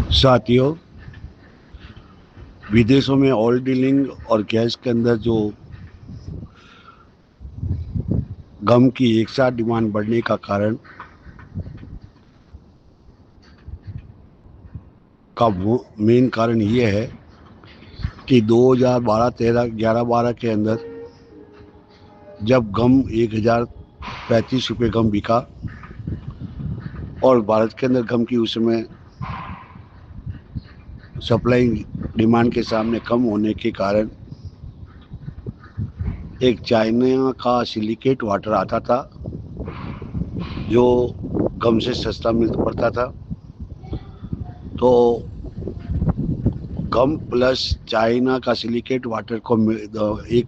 साथियों, विदेशों में ऑयल डीलिंग और गैस के अंदर जो गम की एक साथ डिमांड बढ़ने का कारण का मेन कारण ये है कि 2012-13, 11-12 के अंदर जब गम 1035 रुपये गम बिका और भारत के अंदर गम की उस समय सप्लाई डिमांड के सामने कम होने के कारण एक चाइना का सिलिकेट वाटर आता था जो गम से सस्ता मिल पड़ता था। तो गम प्लस चाइना का सिलिकेट वाटर को एक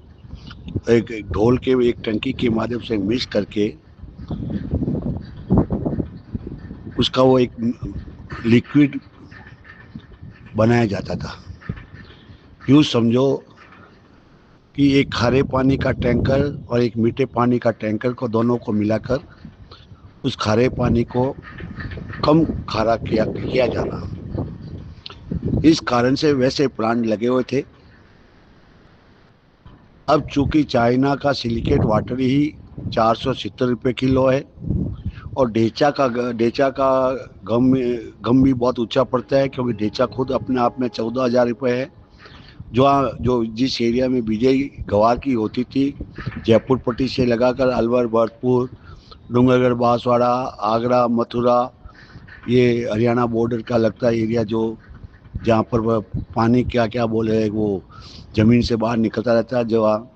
एक ढोल के एक टंकी के माध्यम से मिक्स करके उसका वो एक लिक्विड बनाया जाता था। यूँ समझो कि एक खारे पानी का टैंकर और एक मीठे पानी का टैंकर को दोनों को मिलाकर उस खारे पानी को कम खारा किया जाना। इस कारण से वैसे प्लांट लगे हुए थे। अब चूंकि चाइना का सिलिकेट वाटर ही 470 रुपये किलो है और डेचा का गम भी बहुत ऊंचा पड़ता है, क्योंकि डेचा खुद अपने आप में 14,000 रुपये है। जो जिस एरिया में बिजली गवार की होती थी, जयपुर पट्टी से लगाकर अलवर, भरतपुर, डूंगरगढ़, बांसवाड़ा, आगरा, मथुरा, ये हरियाणा बॉर्डर का लगता है एरिया, जो जहाँ पर वह पानी क्या क्या बोले वो ज़मीन से बाहर निकलता रहता है, जो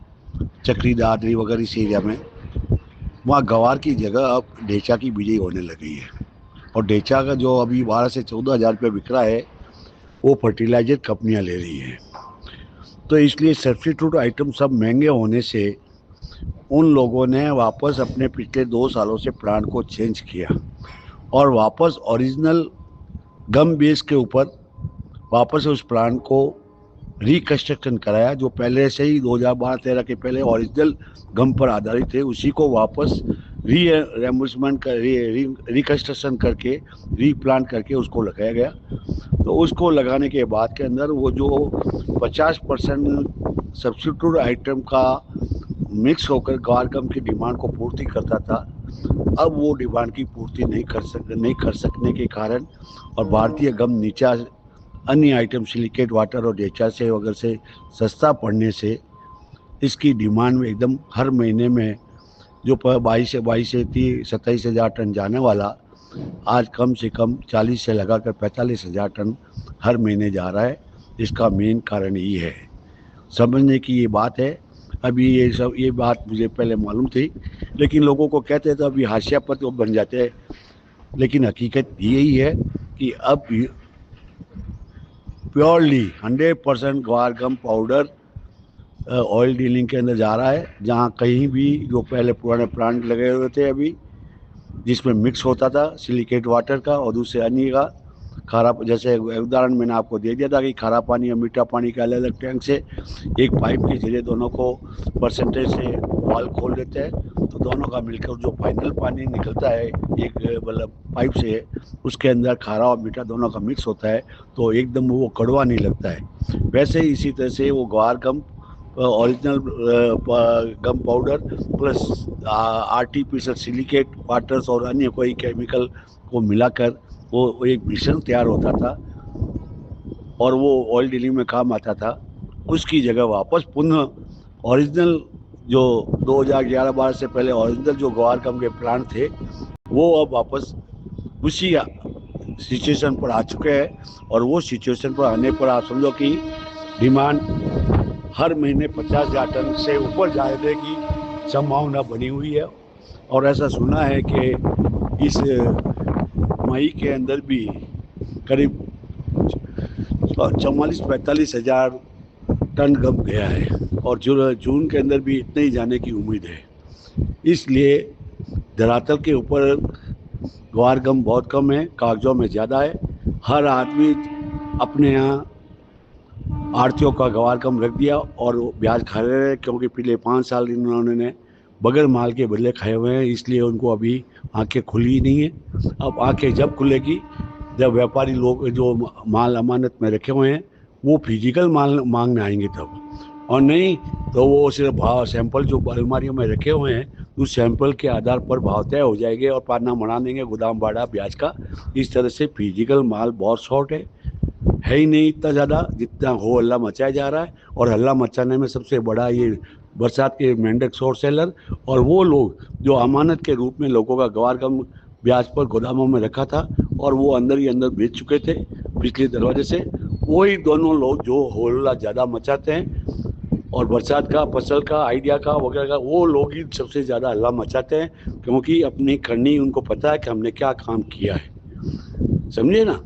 चक्री दादरी वगैरह इस एरिया में, वहाँ गवार की जगह अब ढेचा की बिजाई होने लगी है। और ढेचा का जो अभी 12 से 14,000 रुपये बिक रहा है वो फर्टिलाइजर कंपनियाँ ले रही हैं। तो इसलिए सब्स्टिट्यूट आइटम सब महंगे होने से उन लोगों ने वापस अपने पिछले 2 सालों से प्लान को चेंज किया और वापस ओरिजिनल गम बेस के ऊपर वापस उस प्लान को रिकन्स्ट्रक्शन कराया। जो पहले से ही 2012-13 के पहले ओरिजिनल गम पर आधारित थे, उसी को वापस रीएम्बर्समेंट कर रिकन्स्ट्रक्शन करके रीप्लांट करके उसको लगाया गया। तो उसको लगाने के बाद के अंदर वो जो 50% सब्स्टिट्यूट आइटम का मिक्स होकर ग्वार गम की डिमांड को पूर्ति करता था, अब वो डिमांड की पूर्ति नहीं कर सकने के कारण और भारतीय गम नीचा अन्य आइटम सिलिकेट वाटर और डेचा से वगैरह से सस्ता पड़ने से इसकी डिमांड में एकदम हर महीने में जो 22 से 27,000 टन जाने वाला आज कम से कम 40 से लगाकर 45,000 टन हर महीने जा रहा है। इसका मेन कारण ये है। समझने की ये बात है। अभी ये बात मुझे पहले मालूम थी, लेकिन लोगों को कहते तो अभी हाशिया पर तो बन जाते हैं, लेकिन हकीकत यही है कि अब प्योरली 100% ग्वार गम पाउडर ऑयल डीलिंग के अंदर जा रहा है। जहाँ कहीं भी जो पहले पुराने प्लांट लगे हुए थे अभी जिसमें मिक्स होता था सिलिकेट वाटर का और दूसरे अन्य का खारा, जैसे उदाहरण मैंने आपको दे दिया था कि खारा पानी और मीठा पानी के अलग अलग टैंक से एक पाइप के जरिए दोनों को परसेंटेज से वाल खोल देते हैं, तो दोनों का मिलकर जो फाइनल पानी निकलता है एक मतलब पाइप से, उसके अंदर खारा और मीठा दोनों का मिक्स होता है, तो एकदम वो कड़वा नहीं लगता है। वैसे ही इसी तरह से वो guar gum original gum powder plus artificial silicate waters और अन्य कोई केमिकल को मिलाकर वो एक मिश्रण तैयार होता था और वो ऑयल डीलिंग में काम आता था। उसकी जगह वापस पुनः ओरिजिनल जो 2011-12 से पहले ओरिजिनल जो ग्वार गम के प्लांट थे वो अब वापस उसी सिचुएशन पर आ चुके हैं। और वो सिचुएशन पर आने पर आप समझो कि डिमांड हर महीने 50,000 टन से ऊपर जाने की संभावना बनी हुई है। और ऐसा सुना है कि इस मई के अंदर भी करीब 44-45,000 टन गम गया है और जून के अंदर भी इतने ही जाने की उम्मीद है। इसलिए धरातल के ऊपर ग्वार गम बहुत कम है, कागजों में ज़्यादा है। हर आदमी अपने यहाँ आड़तियों का ग्वार गम रख दिया और ब्याज खा रहे हैं, क्योंकि पिछले 5 साल इन्होंने बगैर माल के बदले खाए हुए हैं, इसलिए उनको अभी आंखें खुली नहीं है। अब आंखें जब खुलेगी जब व्यापारी लोग जो माल अमानत में रखे हुए हैं वो फिजिकल माल मांगने आएंगे तब, और नहीं तो वो सिर्फ भाव सैंपल जो अलमारियों में रखे हुए हैं उस सैंपल के आधार पर भाव तय हो जाएंगे और पाना मना देंगे गोदाम भाड़ा ब्याज का। इस तरह से फिजिकल माल बहुत शॉर्ट है ही नहीं इतना ज़्यादा जितना हो हल्ला मचाया जा रहा है। और हल्ला मचाने में सबसे बड़ा ये बरसात के मेंढक शॉर्ट सेलर और वो लोग जो अमानत के रूप में लोगों का गवार कम ब्याज पर गोदामों में रखा था और वो अंदर ही अंदर बेच चुके थे पिछले दरवाजे से, वही दोनों लोग जो हल्ला ज़्यादा मचाते हैं और बरसात का फसल का आइडिया का वगैरह का वो लोग ही सबसे ज़्यादा हल्ला मचाते हैं, क्योंकि अपनी करनी उनको पता है कि हमने क्या काम किया है। समझे ना।